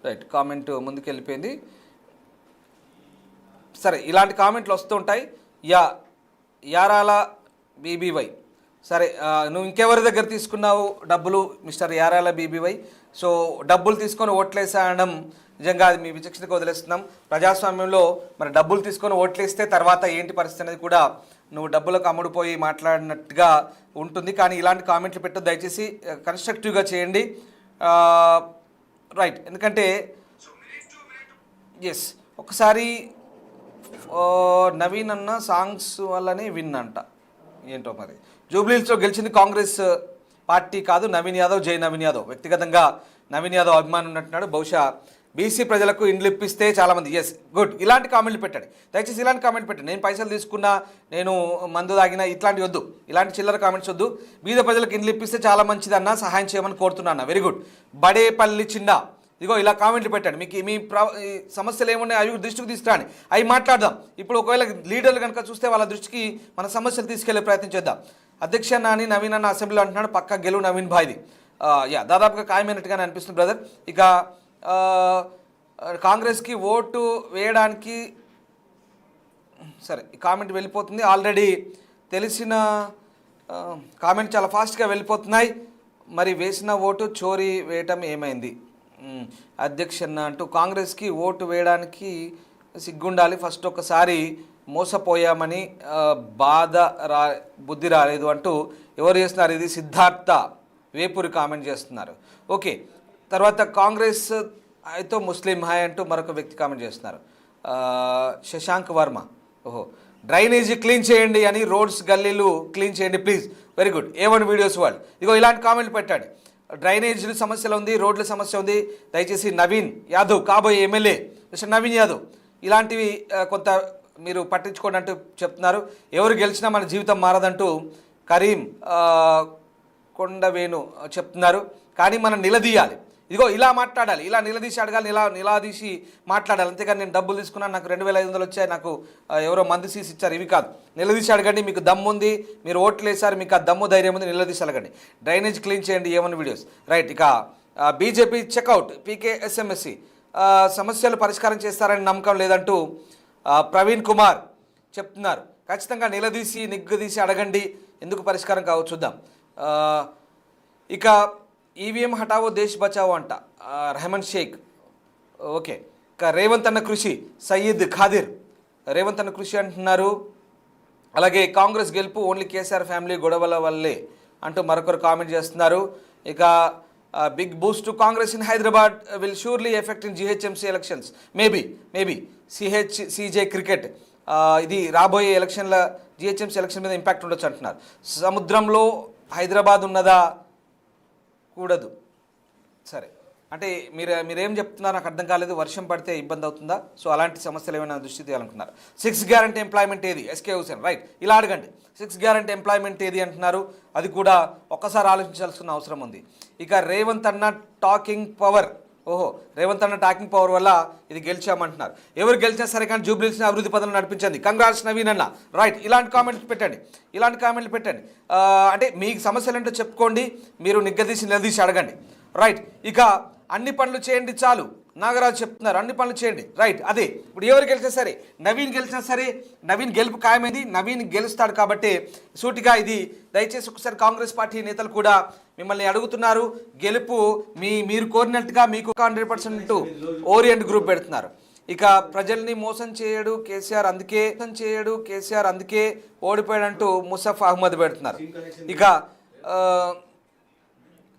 Right, comment ముందుకు వెళ్ళిపోయింది. సరే, ఇలాంటి కామెంట్లు వస్తూ ఉంటాయి. యారాల బీబీవై, సరే నువ్వు ఇంకెవరి దగ్గర తీసుకున్నావు డబ్బులు మిస్టర్ యారాల బీబీవై? సో డబ్బులు తీసుకొని ఓట్లేసాడడం నిజంగా అది మీ విచక్షణకు వదిలేస్తున్నాం. ప్రజాస్వామ్యంలో మరి డబ్బులు తీసుకొని ఓట్లేస్తే తర్వాత ఏంటి పరిస్థితి అనేది కూడా నువ్వు డబ్బులకు అమ్ముడుపోయి మాట్లాడినట్టుగా ఉంటుంది. కానీ ఇలాంటి కామెంట్లు పెట్టు, దయచేసి కన్స్ట్రక్టివ్గా చేయండి. రైట్, ఎందుకంటే ఎస్ ఒకసారి నవీన్ అన్న సాంగ్స్ వల్లనే విన్ అంట, ఏంటో మరి. జూబ్లీహిల్స్లో గెలిచింది కాంగ్రెస్ పార్టీ కాదు, నవీన్ యాదవ్, జై నవీన్ యాదవ్. వ్యక్తిగతంగా నవీన్ యాదవ్ అభిమానం ఉన్నట్టున్నాడు. బహుశా బీసీ ప్రజలకు ఇండ్లు ఇప్పిస్తే చాలామంది ఎస్ గుడ్ ఇలాంటి కామెంట్లు పెట్టండి, దయచేసి ఇలాంటి కామెంట్ పెట్టండి. నేను పైసలు తీసుకున్నా, నేను మందు తాగినా, ఇట్లాంటివి వద్దు, ఇలాంటి చిల్లర కామెంట్స్ వద్దు. బీద ప్రజలకు ఇండ్లు ఇప్పిస్తే చాలా మంచిదన్నా, సహాయం చేయమని కోరుతున్నా. Very good. బడేపల్లి చిన్న, ఇదిగో ఇలా కామెంట్లు పెట్టండి. మీకు మీ సమస్యలు ఏమున్నాయి అవి దృష్టికి తీసుకురాని, అవి మాట్లాడదాం. ఇప్పుడు ఒకవేళ లీడర్లు కనుక చూస్తే వాళ్ళ దృష్టికి మన సమస్యలు తీసుకెళ్లే ప్రయత్నం చేద్దాం. అధ్యక్ష నాని నవీన్ అన్న అసెంబ్లీలో అంటున్నాడు, పక్క గెలువు నవీన్ భాయ్ది. దాదాపుగా ఖాయమైనట్టుగానే అనిపిస్తుంది బ్రదర్. ఇక కాంగ్రెస్కి ఓటు వేయడానికి సరే ఈ కామెంట్ వెళ్ళిపోతుంది. ఆల్రెడీ తెలిసిన కామెంట్ చాలా ఫాస్ట్గా వెళ్ళిపోతున్నాయి. మరి వేసిన ఓటు చోరీ వేయటం ఏమైంది అధ్యక్షన్న అంటూ, కాంగ్రెస్కి ఓటు వేయడానికి సిగ్గుండాలి, ఫస్ట్ ఒకసారి మోసపోయామని బుద్ధి రాలేదు అంటూ ఎవరు చేస్తున్నారు? ఇది సిద్ధార్థ వేపూరి కామెంట్ చేస్తున్నారు. ఓకే, తర్వాత కాంగ్రెస్ అయితే ముస్లిం హాయ్ అంటూ మరొక వ్యక్తి కామెంట్ చేస్తున్నారు. శశాంక్ వర్మ, ఓహో డ్రైనేజీ క్లీన్ చేయండి అని, రోడ్స్ గల్లీలు క్లీన్ చేయండి please. Very good. A1 videos వాళ్ళు ఇదిగో ఇలాంటి కామెంట్లు పెట్టండి. డ్రైనేజీల సమస్యలు ఉంది, రోడ్ల సమస్య ఉంది, దయచేసి నవీన్ యాదవ్ కాబోయే ఎమ్మెల్యే మిస్టర్ నవీన్ యాదవ్ ఇలాంటివి కొంత మీరు పట్టించుకోండి అంటూ చెప్తున్నారు. ఎవరు గెలిచినా మన జీవితం మారదంటూ కరీం కొండవేణు చెప్తున్నారు. కానీ మనం నిలదీయాలి, ఇదిగో ఇలా మాట్లాడాలి, ఇలా నిలదీసి అడగాలి, నిలదీసి మాట్లాడాలి. అంతేకాని నేను డబ్బులు తీసుకున్నాను, నాకు 2500 వచ్చాయి, నాకు ఎవరో మంది సీసి ఇచ్చారు, ఇవి కాదు. నిలదీసి అడగండి, మీకు దమ్ము ఉంది, మీరు ఓట్లు వేసారు, మీకు ఆ దమ్ము ధైర్యం ఉంది, నిలదీసి అడగండి. డ్రైనేజ్ క్లీన్ చేయండి, A1 వీడియోస్. రైట్, ఇక బీజేపీ చెక్అవుట్ PKSMSC సమస్యలు పరిష్కారం చేస్తారని నమ్మకం లేదంటూ ప్రవీణ్ కుమార్ చెప్తున్నారు. ఖచ్చితంగా నిలదీసి నిగ్గదీసి అడగండి, ఎందుకు పరిష్కారం కావచ్చు చూద్దాం. ఇక ఈవీఎం హటావో దేశ్ బచావో అంట రెహమాన్ షేక్. ఓకే, ఇక రేవంత్ అన్న కృషి సయ్యద్ ఖాదిర్, రేవంత్ అన్న కృషి అంటున్నారు. అలాగే కాంగ్రెస్ గెలుపు ఓన్లీ కేసీఆర్ ఫ్యామిలీ గొడవల వల్లే అంటూ మరొకరు కామెంట్ చేస్తున్నారు. ఇక big boost to Congress in Hyderabad will surely effect in GHMC elections, maybe CJ cricket, ఇది రాబోయే ఎలక్షన్ల GHMC ఎలక్షన్ మీద ఇంపాక్ట్ ఉండొచ్చు అంటున్నారు. సముద్రంలో హైదరాబాద్ ఉన్నదా? కూడదు. సరే, అంటే మీరేం చెప్తున్నారు నాకు అర్థం కాలేదు. వర్షం పడితే ఇబ్బంది అవుతుందా? సో అలాంటి సమస్యలు ఏమైనా దృష్టి తీయాలనుకున్నారు. 6 గ్యారంటీ ఎంప్లాయ్మెంట్ ఏది? SK హుసేన్. రైట్, ఇలా అడగండి. 6 గ్యారంటీ ఎంప్లాయ్మెంట్ ఏది అంటున్నారు, అది కూడా ఒక్కసారి ఆలోచించాల్సిన అవసరం ఉంది. ఇక రేవంత్ అన్న టాకింగ్ పవర్, ఓహో రేవంత్ అన్న టాకింగ్ పవర్ వల్ల ఇది గెలిచామంటున్నారు. ఎవరు గెలిచినా సరే కానీ జూబ్లీహిల్స్ని అభివృద్ధి పదంలో నడిపించండి, కంగ్రాట్స్ నవీన్ అన్న. రైట్, ఇలాంటి కామెంట్లు పెట్టండి. అంటే మీకు సమస్యలు ఏంటో చెప్పుకోండి, మీరు నిలదీసి అడగండి. రైట్, ఇక అన్ని పనులు చేయండి చాలు, నాగరాజు చెప్తున్నారు. అన్ని పనులు చేయండి. రైట్, అదే ఇప్పుడు ఎవరు గెలిచినా సరే, నవీన్ గెలిచినా సరే, నవీన్ గెలుపు ఖాయమైంది, నవీన్ గెలుస్తాడు. కాబట్టి సూటిగా ఇది దయచేసి ఒకసారి కాంగ్రెస్ పార్టీ నేతలు కూడా మిమ్మల్ని అడుగుతున్నారు. గెలుపు మీరు కోరినట్టుగా మీకు 100% ఓరియంట్ గ్రూప్ పెడుతున్నారు. ఇక ప్రజల్ని మోసం చేయడు కేసీఆర్, అందుకే ఓడిపోయాడంటూ ముసఫ్ అహ్మద్ పెడుతున్నారు. ఇక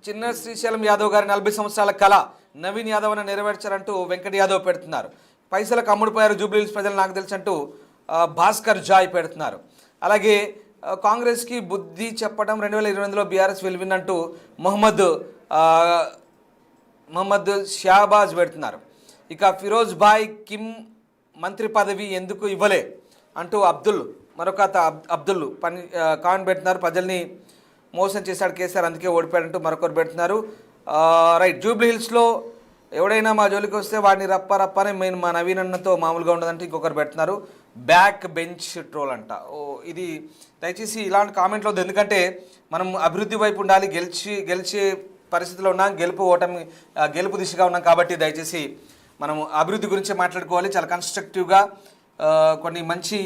చిన్న శ్రీశైలం యాదవ్ గారి 40 సంవత్సరాల కళ నవీన్ యాదవ్ అని నెరవేర్చారంటూ వెంకట యాదవ్ పెడుతున్నారు. పైసలకు అమ్ముడుపోయారు జూబ్లీహిల్స్ ప్రజలు నాకు తెలుసు అంటూ భాస్కర్ జాయ్ పెడుతున్నారు. అలాగే కాంగ్రెస్కి బుద్ధి చెప్పడం 2022లో BRS విన్ అంటూ మొహమ్మద్ షాబాజ్ పెడుతున్నారు. ఇక ఫిరోజ్ భాయ్ కిమ్ మంత్రి పదవి ఎందుకు ఇవ్వలే అంటూ మరొక అబ్దుల్ కామెంట్ పెడుతున్నారు. ప్రజల్ని మోసం చేశాడు కేసీఆర్, అందుకే ఓడిపోయాడంటూ మరొకరు పెడుతున్నారు. రైట్, జూబ్లీహిల్స్లో ఎవడైనా మా జోలికి వస్తే వాడిని రప్పని మేము మా నవీన్ అన్నతో మామూలుగా ఉండదంటే ఇంకొకరు పెడుతున్నారు. బ్యాక్ బెంచ్ ట్రోల్ అంట. ఇది దయచేసి ఇలాంటి కామెంట్లు వద్దు, ఎందుకంటే మనం అభివృద్ధి వైపు ఉండాలి, గెలిచే పరిస్థితిలో ఉన్నాం, గెలుపు దిశగా ఉన్నాం. కాబట్టి దయచేసి మనం అభివృద్ధి గురించి మాట్లాడుకోవాలి. చాలా కన్స్ట్రక్టివ్గా కొన్ని మంచి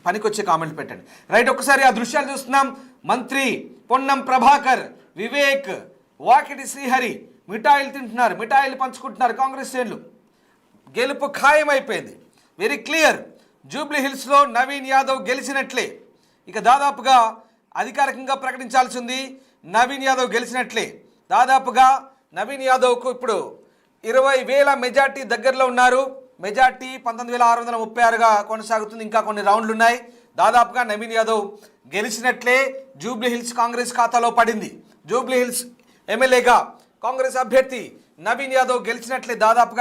పనికొచ్చే కామెంట్లు పెట్టండి. రైట్, ఒక్కసారి ఆ దృశ్యాలు చూస్తున్నాం. మంత్రి పొన్నం ప్రభాకర్, వివేక్, వాకిటి శ్రీహరి మిఠాయిలు తింటున్నారు, మిఠాయిలు పంచుకుంటున్నారు. కాంగ్రెస్ శ్రేణులు గెలుపు ఖాయమైపోయింది, వెరీ క్లియర్. జూబ్లీ హిల్స్లో నవీన్ యాదవ్ గెలిచినట్లే. ఇక దాదాపుగా అధికారికంగా ప్రకటించాల్సింది నవీన్ యాదవ్ గెలిచినట్లే. దాదాపుగా నవీన్ యాదవ్కు ఇప్పుడు 20,000 మెజార్టీ దగ్గరలో ఉన్నారు. మెజార్టీ 19,636గా కొనసాగుతుంది. ఇంకా కొన్ని రౌండ్లు ఉన్నాయి. దాదాపుగా నవీన్ యాదవ్ గెలిచినట్లే. జూబ్లీ హిల్స్ కాంగ్రెస్ ఖాతాలో పడింది. జూబ్లీ హిల్స్ ఎమ్మెల్యేగా కాంగ్రెస్ అభ్యర్థి నవీన్ యాదవ్ గెలిచినట్లే. దాదాపుగా